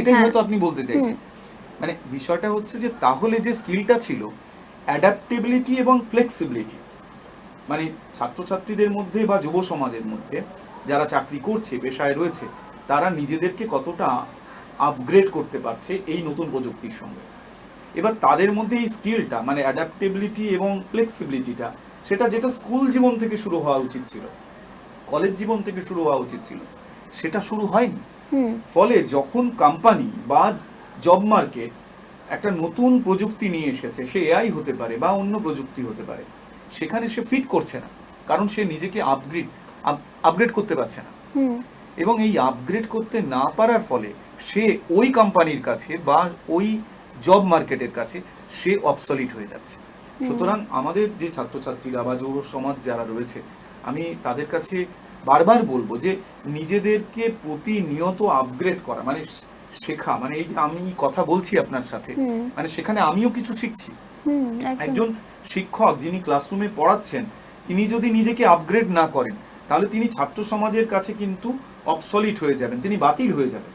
এটাই হয়তো আপনি বলতে চাইছেন। মানে বিষয়টা হচ্ছে যে তাহলে যে স্কিলটা ছিল অ্যাডাপ্টেবিলিটি এবং ফ্লেক্সিবিলিটি, মানে ছাত্রছাত্রীদের মধ্যে বা যুব সমাজের মধ্যে যারা চাকরি করছে, পেশায় রয়েছে, তারা নিজেদেরকে কতটা আপগ্রেড করতে পারছে এই নতুন প্রযুক্তির সঙ্গে। এবার তাদের মধ্যে এই স্কিলটা মানে অ্যাডাপ্টেবিলিটি এবং ফ্লেক্সিবিলিটিটা, সেটা যেটা স্কুল জীবন থেকে শুরু হওয়া উচিত ছিল, কলেজ জীবন থেকে শুরু হওয়া উচিত ছিল, সেটা শুরু হয়নি। ফলে যখন কোম্পানি বা জব মার্কেট একটা নতুন প্রযুক্তি নিয়ে এসেছে, সে এআই হতে পারে বা অন্য প্রযুক্তি হতে পারে, সেখানে সে ফিট করছে না, কারণ সে নিজেকে আপগ্রেড করতে পারছে না। এবং এই আপগ্রেড করতে না পারার ফলে সে ওই কোম্পানির কাছে বা ওই জব মার্কেটের কাছে সে অবসলিট হয়ে যাচ্ছে। সুতরাং আমাদের যে ছাত্রছাত্রীরা বা যুব সমাজ যারা রয়েছে, আমি তাদের কাছে বারবার বলবো যে নিজেদেরকে প্রতিনিয়ত আপগ্রেড করা, মানে শেখা, মানে এই যে আমি কথা বলছি আপনার সাথে, মানে সেখানে আমিও কিছু শিখছি। একজন শিক্ষক যিনি ক্লাসরুমে পড়াচ্ছেন, তিনি যদি নিজেকে আপগ্রেড না করেন, তাহলে তিনি ছাত্র সমাজের কাছে কিন্তু অবসলিট হয়ে যাবেন, তিনি বাতিল হয়ে যাবেন।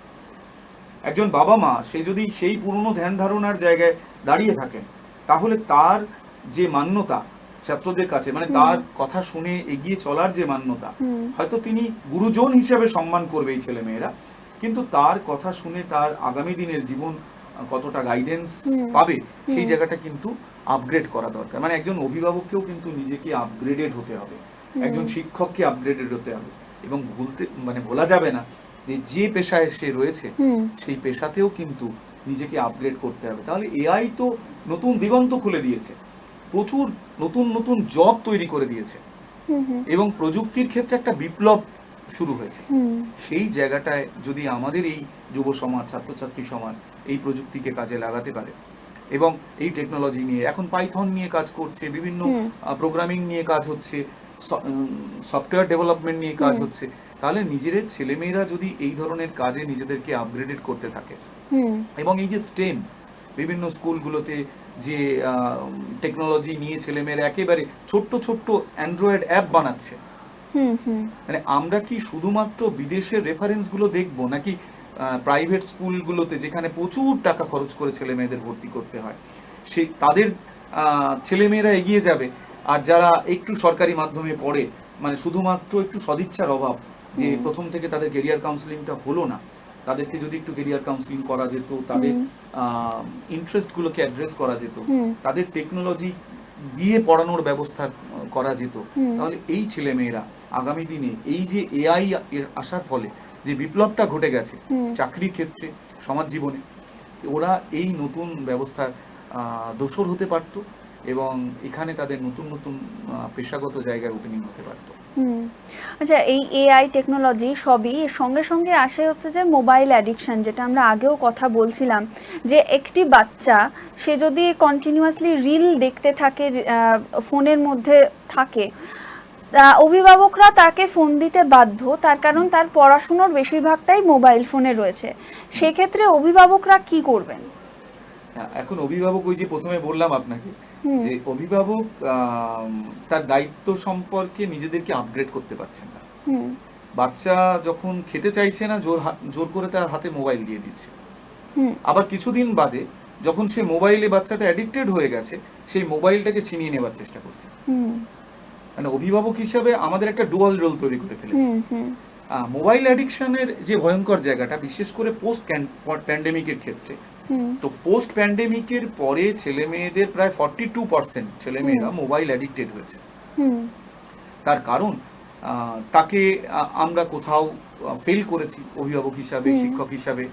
একজন বাবা মা সে যদি সেই পুরনো ধ্যান ধারণার জায়গায় দাঁড়িয়ে থাকেন, তাহলে তার যে মান্যতা ছাত্রদের কাছে, মানে তার কথা শুনে এগিয়ে চলার যে মান্যতা, হয়তো তিনি গুরুজন হিসেবে সম্মান করবে এই ছেলে মেয়েরা, কিন্তু তার কথা শুনে তার আগামী দিনের জীবন কতটা গাইডেন্স পাবে, সেই জায়গাটা কিন্তু আপগ্রেড করা দরকার। মানে একজন অভিভাবককেও কিন্তু নিজেকে আপগ্রেডেড হতে হবে, একজন শিক্ষককে আপগ্রেডেড হতে হবে, এবং ভোলা যাবে না যে পেশায় সে রয়েছে সেই পেশাতেও কিন্তু নিজেকে আপগ্রেড করতে হবে। তাহলে এআই তো নতুন দিগন্ত খুলে দিয়েছে, প্রচুর নতুন নতুন জব তৈরি করে দিয়েছে, এবং প্রযুক্তির ক্ষেত্রে একটা বিপ্লব শুরু হয়েছে। সেই জায়গাটায় যদি আমাদের এই যুব সমাজ, ছাত্রছাত্রী সমাজ এই প্রযুক্তিকে কাজে লাগাতে পারে, এবং এই টেকনোলজি নিয়ে এখন পাইথন নিয়ে কাজ করছে, বিভিন্ন প্রোগ্রামিং নিয়ে কাজ হচ্ছে, সফটওয়্যার ডেভেলপমেন্ট নিয়ে কাজ হচ্ছে, তাহলে নিজেদের ছেলেমেয়েরা যদি এই ধরনের কাজে নিজেদেরকে আপগ্রেডেড করতে থাকে, এবং এই যে স্টেম বিভিন্ন স্কুলগুলোতে যে টেকনোলজি নিয়ে ছেলেমেয়েরা একেবারে ছোট্ট ছোট্ট অ্যান্ড্রয়েড অ্যাপ বানাচ্ছে, মানে আমরা কি শুধুমাত্র বিদেশের রেফারেন্সগুলো দেখবো, নাকি প্রাইভেট স্কুলগুলোতে যেখানে প্রচুর টাকা খরচ করে ছেলে মেয়েদের ভর্তি করতে হয়, সেই তাদের ছেলেমেয়েরা এগিয়ে যাবে, আর যারা একটু সরকারি মাধ্যমে পড়ে, মানে শুধুমাত্র একটু সদিচ্ছার অভাব, যে প্রথম থেকে তাদের ক্যারিয়ার কাউন্সেলিংটা হলো না, তাদেরকে যদি একটু কেরিয়ার কাউন্সিলিং করা যেত, তাদের ইন্টারেস্টগুলোকে অ্যাড্রেস করা যেত, তাদের টেকনোলজি দিয়ে পড়ানোর ব্যবস্থা করা যেত, তাহলে এই ছেলেমেয়েরা আগামী দিনে এই যে এআই আসার ফলে যে বিপ্লবটা ঘটে গেছে চাকরির ক্ষেত্রে, সমাজ জীবনে, ওরা এই নতুন ব্যবস্থার দোসর হতে পারতো এবং এখানে তাদের নতুন নতুন পেশাগত জায়গায় ওপেনিং হতে পারতো। আচ্ছা, এই এআই টেকনোলজি সবই এর সঙ্গে সঙ্গে আসে হচ্ছে যে মোবাইল অ্যাডিকশন, যেটা আমরা আগেও কথা বলছিলাম, যে একটি বাচ্চা সে যদি কন্টিনিউয়াসলি রিল দেখতে থাকে, ফোনের মধ্যে থাকে, অভিভাবকরা তাকে ফোন দিতে বাধ্য, তার কারণ তার পড়াশুনোর বেশিরভাগটাই মোবাইল ফোনে রয়েছে। সেক্ষেত্রে অভিভাবকরা কি করবেন? এখন অভিভাবক, ওই যে প্রথমে বললাম আপনাকে যে অভিভাবক তার দায়িত্ব সম্পর্কে নিজেদেরকে আপগ্রেড করতে পারছেন না। বাচ্চা যখন খেতে চাইছে না, জোর করে তার হাতে মোবাইল দিয়ে দিচ্ছে। আবার কিছুদিন বাদে যখন সে মোবাইলে বাচ্চাটা অ্যাডিক্টেড হয়ে গেছে, সেই মোবাইলটাকে ছিনিয়ে নেবার চেষ্টা করছে। মানে অভিভাবক হিসাবে আমাদের একটা ডুয়াল রোল তৈরি করে ফেলেছে। মোবাইল অ্যাডিকশনের যে ভয়ঙ্কর জায়গাটা, বিশেষ করে পোস্ট প্যান্ডেমিকের ক্ষেত্রে, তো পোস্ট প্যান্ডেমিকের পরে ছেলে মেয়েদের প্রায় 42% ছেলে মেয়েরা মোবাইল অ্যাডিক্টেড হয়েছে। তার কারণ তাকে আমরা কোথাও ফেল করেছি অভিভাবক হিসাবে, শিক্ষক হিসাবে,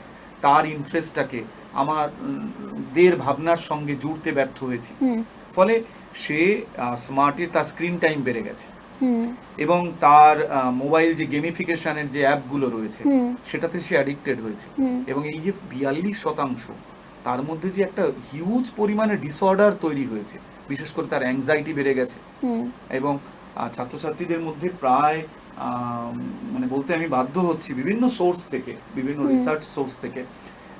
তার ইন্টারেস্টটাকে আমাদের ভাবনার সঙ্গে জুড়তে ব্যর্থ হয়েছি। ফলে সে স্মার্টে তার স্ক্রিন টাইম বেড়ে গেছে এবং তার মোবাইল যে গেমিফিকেশনের যে অ্যাপগুলো রয়েছে সেটাতে সে অ্যাডিক্টেড হয়েছে। এবং এই যে 42%, তার মধ্যে যে একটা হিউজ পরিমাণে ডিসঅর্ডার তৈরি হয়েছে, বিশেষ করে তার অ্যাংজাইটি বেড়ে গেছে। এবং ছাত্রছাত্রীদের মধ্যে প্রায় মানে বলতে আমি বাধ্য হচ্ছি, বিভিন্ন সোর্স থেকে, বিভিন্ন রিসার্চ সোর্স থেকে,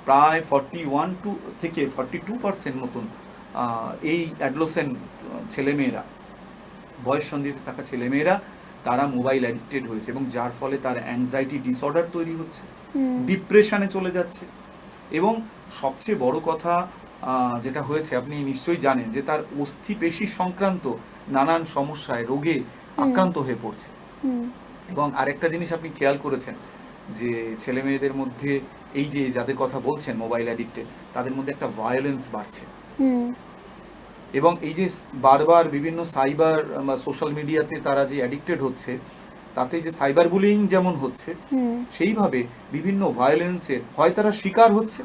প্রায় 41 থেকে 42% মতন এই অ্যাডোলেসেন্ট ছেলেমেয়েরা, বয়স সন্ধিতে থাকা ছেলেমেয়েরা, তারা মোবাইল অ্যাডিক্টেড হয়েছে এবং যার ফলে তার অ্যাংজাইটি ডিসঅর্ডার তৈরি হচ্ছে, ডিপ্রেশনে চলে যাচ্ছে। এবং সবচেয়ে বড় কথা যেটা হয়েছে, আপনি নিশ্চয়ই জানেন যে তার অস্থিপেশি সংক্রান্ত নানান সমস্যায়, রোগে আক্রান্ত হয়ে পড়ছে। এবং আরেকটা জিনিস আপনি খেয়াল করেছেন যে ছেলে মেয়েদের মধ্যে এই যে যাদের কথা বলছেন মোবাইল অ্যাডিক্টেড, তাদের মধ্যে একটা ভায়োলেন্স বাড়ছে। এবং এই যে বারবার বিভিন্ন সাইবার বা সোশ্যাল মিডিয়াতে তারা যে অ্যাডিক্টেড হচ্ছে, তাতে যে সাইবার বুলিং যেমন হচ্ছে, সেইভাবে বিভিন্ন ভায়োলেন্সের হয় তারা শিকার হচ্ছে,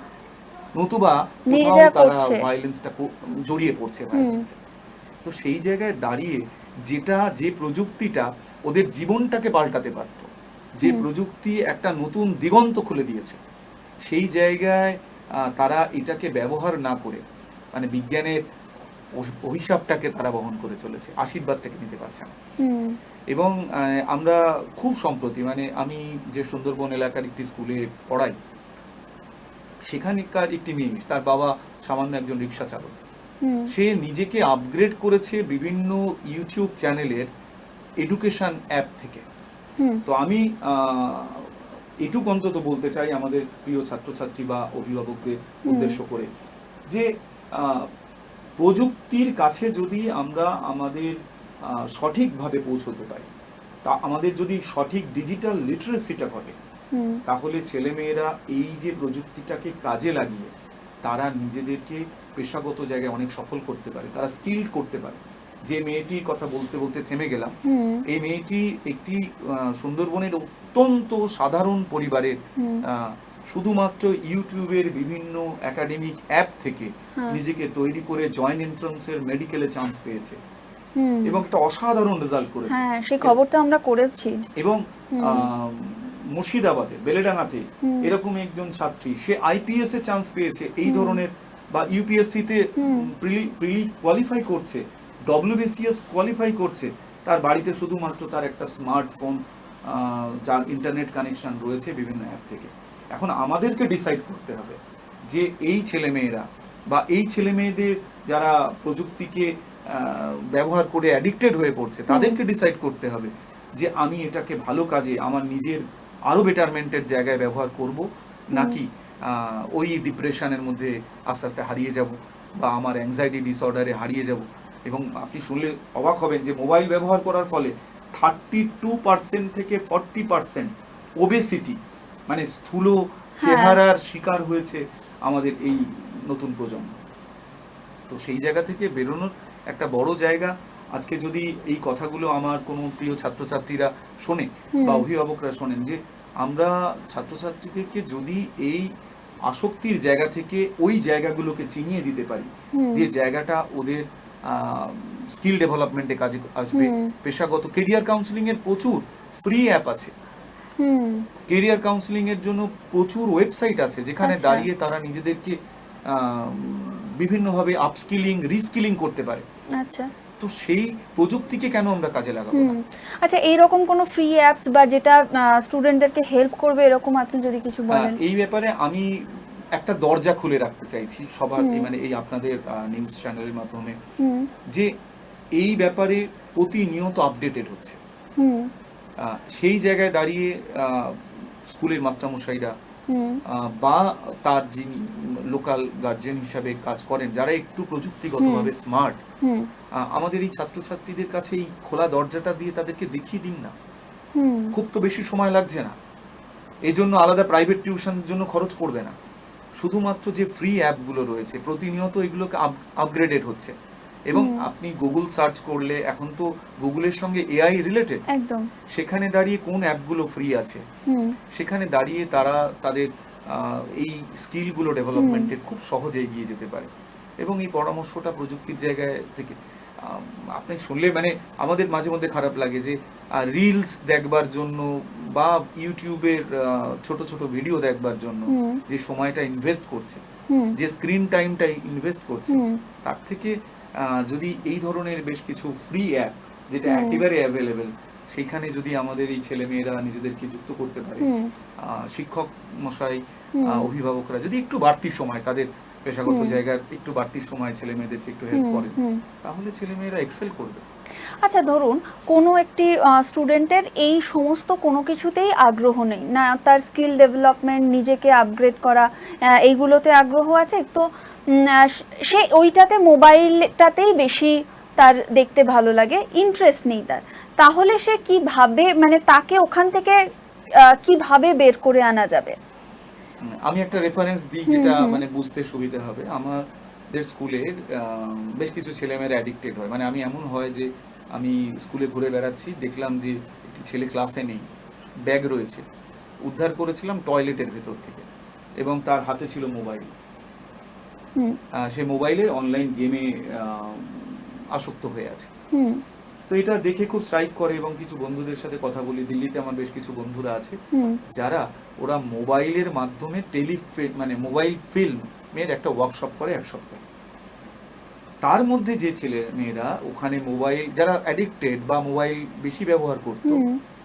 নতুবা কোথাও তারা ভায়োলেন্সটা জড়িয়ে পড়ছে ভায়োলেন্সে। তো সেই জায়গায় দাঁড়িয়ে যে প্রযুক্তিটা ওদের জীবনটাকে পাল্টাতে পারত, যে প্রযুক্তি একটা নতুন দিগন্ত খুলে দিয়েছে, সেই জায়গায় তারা এটাকে ব্যবহার না করে, মানে বিজ্ঞানের অভিশাপটাকে তারা বহন করে চলেছে, আশীর্বাদটাকে নিতে পারছে না। এবং আমরা খুব সম্প্রতি, মানে আমি যে সুন্দরবন এলাকার একটি স্কুলে পড়াই, সেখানকার একটি মেয়ে, তার বাবা সামান্য একজন রিক্সা চালক, সে নিজেকে আপগ্রেড করেছে বিভিন্ন ইউটিউব চ্যানেলের এডুকেশন অ্যাপ থেকে। তো আমি এটুকু অন্তত বলতে চাই আমাদের প্রিয় ছাত্রছাত্রী বা অভিভাবকদের উদ্দেশ্য করে, যে প্রযুক্তির কাছে যদি আমরা আমাদের সঠিকভাবে পৌঁছতে পারি, তা আমাদের যদি সঠিক ডিজিটাল লিটারেসিটা ঘটে, তাহলে ছেলেমেয়েরা এই যে প্রযুক্তিটাকে কাজে লাগিয়ে তারা নিজেদেরকে পেশাগত জায়গায় অনেক সফল করতে পারে, তারা স্কিল করতে পারে। যে মেয়েটির কথা বলতে বলতে থেমে গেলাম, এই মেয়েটি একটি সুন্দরবনের অত্যন্ত সাধারণ পরিবারের, শুধুমাত্র ইউটিউবের বিভিন্ন একাডেমিক অ্যাপ থেকে নিজেকে তৈরি করে জয়েন্ট এন্ট্রান্সের মেডিকেলে চান্স পেয়েছে এবং একটা অসাধারণ রেজাল্ট করেছে। হ্যাঁ, সেই খবরটা আমরা করেছি। এবং মুর্শিদাবাদে বেলেডাঙ্গাতে এরকম একজন ছাত্রী, সে আইপিএস এ চান্স পেয়েছে এই ধরনের, বা ইউপিএসসি তে প্রিলি কোয়ালিফাই করছে, ডব্লিউবিসিএস কোয়ালিফাই করছে, তার বাড়িতে শুধুমাত্র তার একটা স্মার্টফোন, যার ইন্টারনেট কানেকশন রয়েছে বিভিন্ন অ্যাপ থেকে। এখন আমাদেরকে ডিসাইড করতে হবে যে এই ছেলেমেয়েরা বা এই ছেলেমেয়েদের যারা প্রযুক্তিকে ব্যবহার করে অ্যাডিক্টেড হয়ে পড়ছে, তাদেরকে ডিসাইড করতে হবে যে আমি এটাকে ভালো কাজে, আমার নিজের আরও বেটারমেন্টের জায়গায় ব্যবহার করব, নাকি ওই ডিপ্রেশনের মধ্যে আস্তে আস্তে হারিয়ে যাব বা আমার অ্যাংজাইটি ডিসঅর্ডারে হারিয়ে যাব। এবং আপনি শুনলে অবাক হবেন যে মোবাইল ব্যবহার করার ফলে 32% থেকে 40% ওবেসিটি, মানে স্থূল চেহারার শিকার হয়েছে আমাদের এই নতুন প্রজন্ম। তো সেই জায়গা থেকে বেরোনোর একটা বড় জায়গা। আজকে যদি এই কথাগুলো আমার কোনো প্রিয় ছাত্রছাত্রীরা শোনে বা অভিভাবকরা শোনেন, যে আমরা ছাত্রছাত্রীদেরকে যদি এই আসক্তির জায়গা থেকে ওই জায়গাগুলোকে চিনিয়ে দিতে পারি, যে জায়গাটা ওদের স্কিল ডেভেলপমেন্টে কাজে আসবে, পেশাগত কেরিয়ার কাউন্সিলিং এর প্রচুর ফ্রি অ্যাপ আছে, কেরিয়ার কাউন্সিলিং এর জন্য প্রচুর ওয়েবসাইট আছে, যেখানে দাঁড়িয়ে তারা নিজেদেরকে বিভিন্নভাবে আপস্কিলিং রিস্কিলিং করতে পারে। আচ্ছা, তো সেই প্রযুক্তিকে কেন আমরা কাজে লাগাবো না? আচ্ছা, এইরকম কোনো ফ্রি অ্যাপস বা যেটা স্টুডেন্টদেরকে হেল্প করবে এরকম আপনি যদি কিছু বলেন। এই ব্যাপারে আমি একটা দরজা খুলে রাখতে চাইছি সবার, মানে এই আপনাদের নিউজ চ্যানেলের মাধ্যমে, যে এই ব্যাপারে প্রতিনিয়ত আপডেটেড হচ্ছে। সেই জায়গায় দাঁড়িয়ে স্কুলের মাস্টারমশাইরা বা তার যিনি লোকাল গার্জেন হিসাবে কাজ করেন, যারা একটু প্রযুক্তিগতভাবে স্মার্ট, আমাদের এই ছাত্রছাত্রীদের কাছে এই খোলা দরজাটা দিয়ে তাদেরকে দেখিয়ে দিন না। খুব তো বেশি সময় লাগছে না, এই জন্য আলাদা প্রাইভেট টিউশনের জন্য খরচ পড়বে না। শুধুমাত্র যে ফ্রি অ্যাপগুলো রয়েছে প্রতিনিয়ত এগুলোকে আপগ্রেডেড হচ্ছে, এবং আপনি গুগল সার্চ করলে, এখন তো গুগলের সঙ্গে এআই রিলেটেড, একদম সেখানে দাঁড়িয়ে কোন অ্যাপগুলো ফ্রি আছে, সেখানে দাঁড়িয়ে তারা তাদের এই স্কিলগুলো ডেভেলপমেন্টে খুব সহজে এগিয়ে যেতে পারে। এবং এই পরামর্শটা প্রযুক্তির জায়গায় থেকে আপনি শুনলে মানে আমাদের মাঝে মধ্যে খারাপ লাগে যে রিলস দেখবার জন্য বা ইউটিউবের ছোট ছোট ভিডিও দেখবার জন্য যে সময়টা ইনভেস্ট করছে, যে স্ক্রিন টাইমটা ইনভেস্ট করছে, তার থেকে যদি এই ধরনের বেশ কিছু ফ্রি অ্যাপ যেটা একেবারে অ্যাভেলেবেল, সেইখানে যদি আমাদের এই ছেলেমেয়েরা নিজেদেরকে যুক্ত করতে পারে, শিক্ষক মশাই, অভিভাবকরা যদি একটু বাড়তি সময় তাদের পেশাগত জায়গার একটু বাড়তি সময় ছেলে মেয়েদেরকে একটু হেল্প করেন, তাহলে ছেলেমেয়েরা এক্সেল করবে। আচ্ছা, ধরুন কোনো একটি স্টুডেন্টের এই সমস্ত কোনো কিছুতেই আগ্রহ নেই না, তার স্কিল ডেভেলপমেন্ট, নিজেকে আপগ্রেড করা, এইগুলোতে আগ্রহ আছে, তো সে ওইটাতে মোবাইলটাতেই বেশি তার দেখতে ভালো লাগে, ইন্টারেস্ট নেই তার, তাহলে সে কিভাবে, মানে তাকে ওখান থেকে কিভাবে বের করে আনা যাবে? আমি একটা রেফারেন্স দিই যেটা মানে বুঝতে সুবিধা হবে। আমাদের স্কুলের বেশ কিছু ছেলেমেয়েরা অ্যাডিক্টেড হয়, মানে আমি এমন হয় যে আমি স্কুলে ঘুরে বেড়াচ্ছি, দেখলাম যে একটি ছেলে ক্লাসে নেই, ব্যাগ রয়েছে, উদ্ধার করেছিলাম টয়লেটের ভেতর থেকে, এবং তার হাতে ছিল মোবাইল। সে মোবাইলে অনলাইন গেমে আসক্ত হয়ে আছে। তো এটা দেখে খুব স্ট্রাইক করে, এবং কিছু বন্ধুদের সাথে কথা বলি, দিল্লিতে আমার বেশ কিছু বন্ধুরা আছে যারা ওরা মোবাইলের মাধ্যমে মানে মোবাইল ফিল্মের একটা ওয়ার্কশপ করে এক সপ্তাহে। তার মধ্যে যে ছেলে মেয়েরা ওখানে মোবাইল, যারা অ্যাডিক্টেড বা মোবাইল বেশি ব্যবহার করত,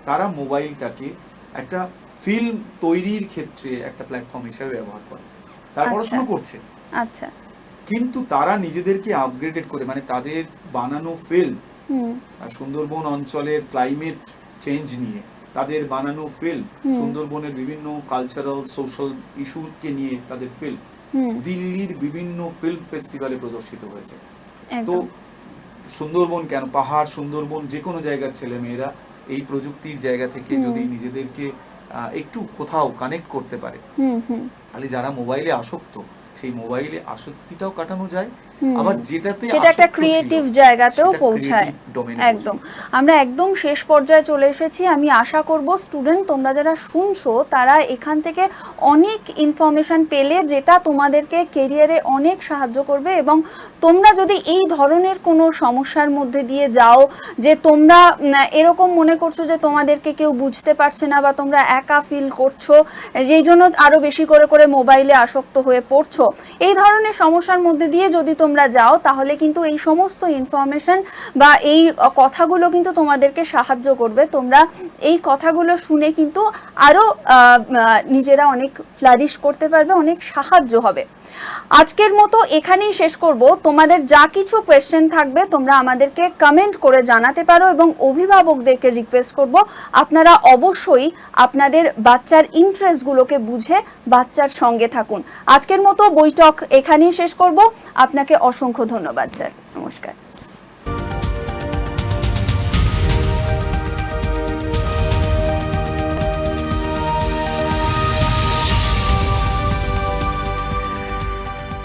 তারা মোবাইলটাকে একটা ফিল্ম তৈরির ক্ষেত্রে একটা প্ল্যাটফর্ম হিসেবে ব্যবহার করে, তারা পড়াশোনা করছে। আচ্ছা, কিন্তু তারা নিজেদেরকে আপগ্রেডেড করে, মানে তাদের বানানো ফিল্ম, সুন্দরবন অঞ্চলের ক্লাইমেট চেঞ্জ নিয়ে তাদের বানানো ফিল্ম, সুন্দরবনের বিভিন্ন কালচারাল সোশ্যাল ইস্যুকে নিয়ে তাদের ফিল্ম দিল্লির বিভিন্ন ফিল্ম ফেস্টিভ্যালে প্রদর্শিত হয়েছে। তো সুন্দরবন কেন, পাহাড়, সুন্দরবন, যে কোনো জায়গার ছেলেমেয়েরা এই প্রযুক্তির জায়গা থেকে যদি নিজেদেরকে একটু কোথাও কানেক্ট করতে পারে, তাহলে যারা মোবাইলে আসক্ত, সেই মোবাইলে আসক্তিটাও কাটানো যায়, আবার যেটাতে সেটা একটা ক্রিয়েটিভ জায়গাতেও পৌঁছায়। একদম, আমরা একদম শেষ পর্যায়ে চলে এসেছি। আমি আশা করব স্টুডেন্ট, তোমরা যারা শুনছো তারা এখান থেকে অনেক ইনফরমেশন পেলে, যেটা তোমাদেরকে কেরিয়ারে অনেক সাহায্য করবে। এবং তোমরা যদি এই ধরনের কোনো সমস্যার মধ্যে দিয়ে যাও, যে তোমরা এরকম মনে করছো যে তোমাদেরকে কেউ বুঝতে পারছে না, বা তোমরা একা ফিল করছো, যেই জন্য আরো বেশি করে করে মোবাইলে আসক্ত হয়ে পড়ছো, এই ধরনের সমস্যার মধ্যে দিয়ে যদি তোমরা যাও, তাহলে কিন্তু এই সমস্ত ইনফরমেশন বা এই কথাগুলো কিন্তু তোমাদেরকে সাহায্য করবে। তোমরা এই কথাগুলো শুনে কিন্তু আরো নিজেরা অনেক ফ্লারিশ করতে পারবে, অনেক সাহায্য হবে। আজকের মতো এখানেই শেষ করব। তোমাদের যা কিছু কোয়েশ্চেন থাকবে তোমরা আমাদেরকে কমেন্ট করে জানাতে পারো, এবং অভিভাবকদেরকে রিকোয়েস্ট করব আপনারা অবশ্যই আপনাদের বাচ্চার ইন্টারেস্টগুলোকে বুঝে বাচ্চার সঙ্গে থাকুন। আজকের মতো বৈঠক এখানেই শেষ করব। আপনাকে অসংখ্য ধন্যবাদ স্যার, নমস্কার।